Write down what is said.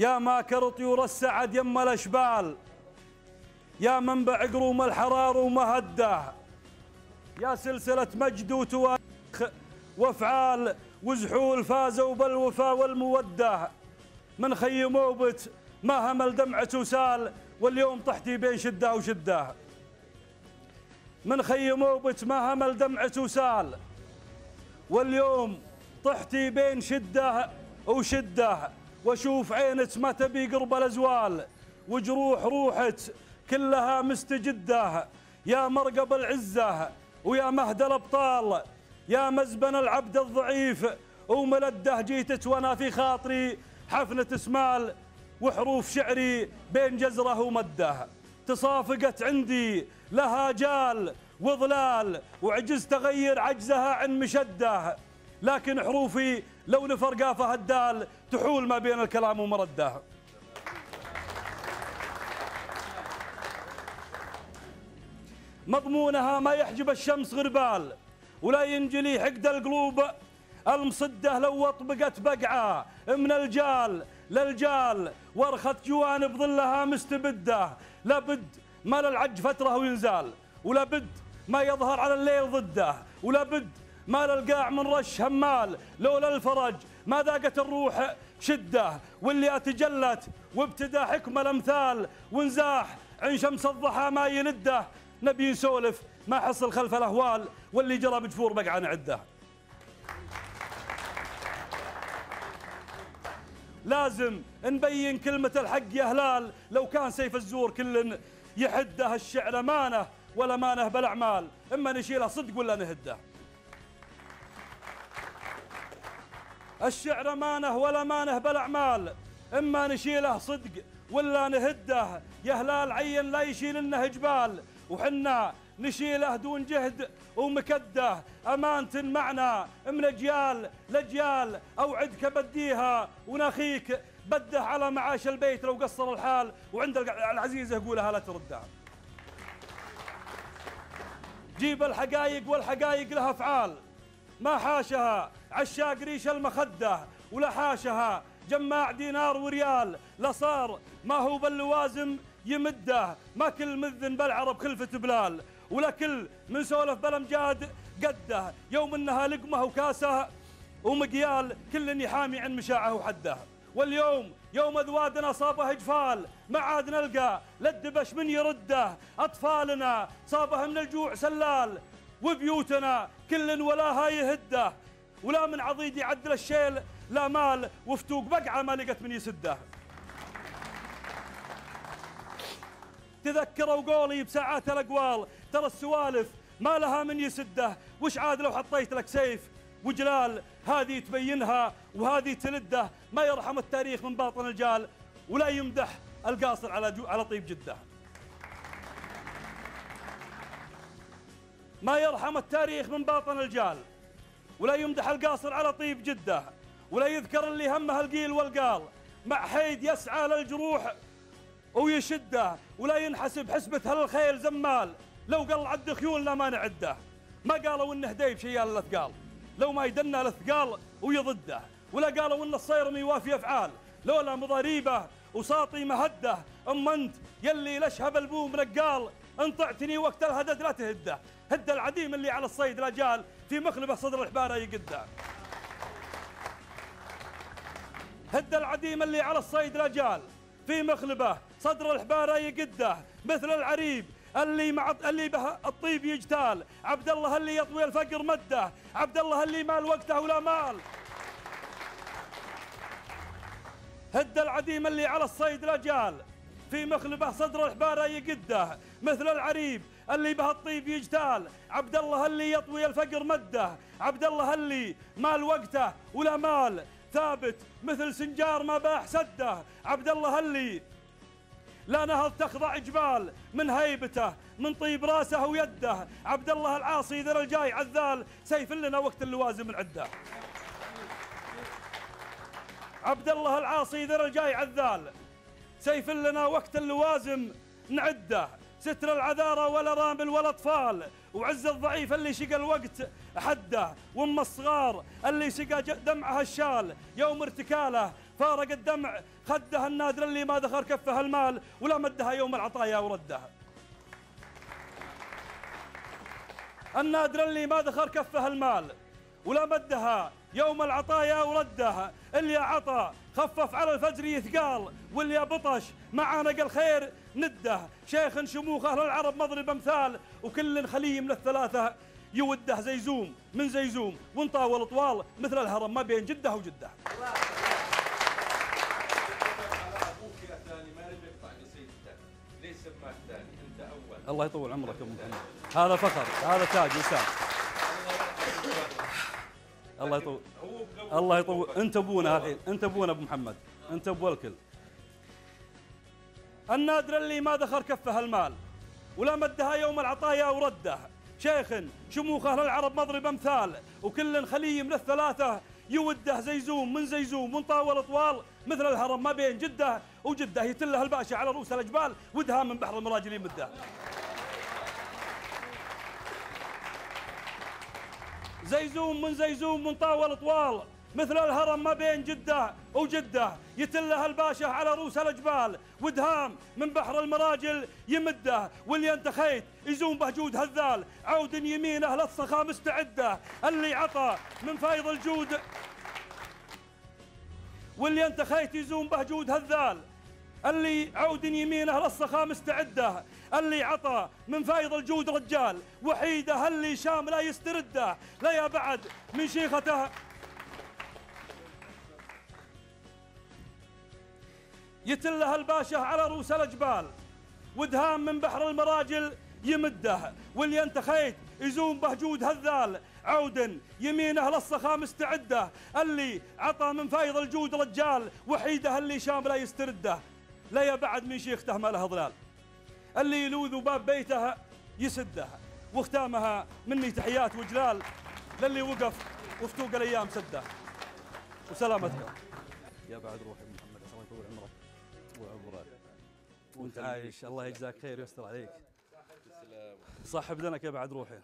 يا ماكر طيور السعد يما الاشبال، يا منبع قروم الحرار ومهده، يا سلسله مجد وتواريخ وافعال وزحول فازوا بالوفا والموده، من خيم موبت ما همل دمعة وسال واليوم طحتي بين شده وشده، من خيم موبت ما همل دمعة وسال واليوم طحتي بين شده وشده، واشوف عينك ما تبي قرب الازوال وجروح روحك كلها مستجده، يا مرقب العزه ويا مهد الابطال، يا مزبن العبد الضعيف وملده، جيتك وانا في خاطري حفنه اسمال وحروف شعري بين جزره ومده، تصافقت عندي لها جال وظلال وعجزت اغير عجزها عن مشده، لكن حروفي لو نفرقا فهالدال تحول ما بين الكلام ومرده. مضمونها ما يحجب الشمس غربال ولا ينجلي حقد القلوب المصده، لو اطبقت بقعه من الجال للجال وارخت جوانب ظلها مستبده، لابد ما للعج فتره وينزال، ولابد ما يظهر على الليل ضده، ولابد ما للقاع من رش همال، لولا الفرج ما ذاقت الروح شده، واللي اتجلت وابتدى حكم الامثال ونزاح عن شمس الضحى ما يلده، نبي نسولف ما حصل خلف الاهوال واللي جرى بجفور بقعه نعده. لازم نبين كلمة الحق يا هلال، لو كان سيف الزور كل يحده، الشعر امانه ولا مانه بالاعمال، اما نشيله صدق ولا نهده. الشعر امانه ولا مانه بالاعمال، اما نشيله صدق ولا نهده، يا هلال عين لا يشيل لنا جبال وحنا نشيله دون جهد ومكده، أمانة معنا من أجيال لأجيال، أوعدك بديها وناخيك بده على معاش البيت لو قصر الحال، وعند العزيزة يقولها لا تردها. جيب الحقايق والحقايق لها أفعال ما حاشها عشاق ريش المخدة، ولا حاشها جماع دينار وريال، لا صار ما هو باللوازم يمده، ما كل مذن بالعرب خلفة بلال، ولا كل من سولف بالامجاد قده، يوم انها لقمه وكاسه ومقيال كل يحامي عن مشاعه وحده، واليوم يوم اذوادنا صابه اجفال ما عاد نلقى للدبش من يرده، اطفالنا صابه من الجوع سلال وبيوتنا كل ولاها يهده، ولا من عضيد يعدل الشيل لا مال وفتوق بقعه ما لقت من يسده. تذكروا قولي بساعات الاقوال، ترى السوالف ما لها من يسده، وش عاد لو حطيت لك سيف وجلال، هذه تبينها وهذه تلده، ما يرحم التاريخ من باطن الجال ولا يمدح القاصر على طيب جده. ما يرحم التاريخ من باطن الجال ولا يمدح القاصر على طيب جده، ولا يذكر اللي همه القيل والقال، مع حيد يسعى للجروح ويشده، ولا ينحسب حسبة هالخيل زمال، لو قال عد خيولنا ما نعده، ما قالوا انه ديب شيال الاثقال لو ما يدنا الاثقال ويضده، ولا قالوا ان الصيرم يوافي افعال لولا مضاريبه وساطي مهده، اما انت يلي لشهب البوم نقال، انطعتني وقت الهدد لا تهده، هد العديم اللي على الصيد لا جال في مخلبه صدر الحباره يقده، هد العديم اللي على الصيد لا جال في مخلبه صدر الحباره يقده، مثل العريب اللي به الطيب يجتال، عبد الله اللي يطوي الفقر مده، عبد الله اللي مال وقته ولا مال، هد العديم اللي على الصيد لا جال في مخلبه صدر الحباره يقده، مثل العريب اللي به الطيب يجتال، عبد الله اللي يطوي الفقر مده، عبد الله اللي مال وقته ولا مال، ثابت مثل سنجار ما باح سده، عبد الله اللي لا نهض تخضع جبال من هيبته من طيب راسه ويده، عبد الله العاصي ذر الجاي عذال سيف لنا وقت اللوازم نعده، عبد الله العاصي ذر الجاي عذال سيف لنا وقت اللوازم نعده، ستر العذارى ولا رامل ولا اطفال، وعز الضعيف اللي شقى الوقت حده، وام الصغار اللي سقى دمعها الشال، يوم ارتكاله فارق الدمع خده النادر اللي ما دخل كفه المال ولا مدها يوم العطايا وردها. النادر اللي ما دخل كفه المال ولا مدها يوم العطايا وردها. اللي عطى خفف على الفجر يثقال واللي بطش معانق الخير نده. شيخ شموخ أهل العرب مضرب أمثال وكل خلي من الثلاثة يوده. زيزوم من زيزوم ونطاول طوال مثل الهرم ما بين جدة وجدة. الله يطول عمرك يا ابو محمد. هذا فخر، هذا تاج وسام. الله يطول، الله يطول. انت ابونا الحين، انت ابونا ابو محمد، انت ابو الكل. النادر اللي ما دخل كفه المال ولا مدها يوم العطايا ورده. شيخ شموخ اهل العرب مضرب امثال وكل خلي من الثلاثه يوده. زيزوم من زيزوم ونطاول طوال مثل الهرم ما بين جده وجده. يتله الباشا على رؤوس الجبال ودها من بحر المراجل يمده. زيزوم من زيزوم ونطاول طوال مثل الهرم ما بين جده وجده. يتله الباشا على رؤوس الجبال ودهام من بحر المراجل يمده. واللي انت خيت يزوم بهجود هذال عود يمينه للصخا مستعده. اللي عطى من فيض الجود واللي انت خيت يزوم بهجود هذال. اللي عود يمينه للصخا مستعده. اللي عطى من فيض الجود رجال وحيده. اللي شام لا يسترده لا يا بعد من شيخته. يتله الباشا على رؤوس الجبال ودهام من بحر المراجل يمده. واللي انت خيت يزوم بهجود هذال عود يمينه للصخا مستعده. اللي عطى من فيض الجود رجال وحيده. اللي شام لا يسترده لا يبعد من شيخته ما له ظلال. اللي يلوذ باب بيته يسدها. وختامها مني تحيات وجلال للي وقف وفتوق الايام سده. وسلامتك يا بعد روحي محمد. الله يطول عمرك وعمرك وانت عايش. الله يجزاك خير ويستر عليك. صح بدنك يا بعد روحي.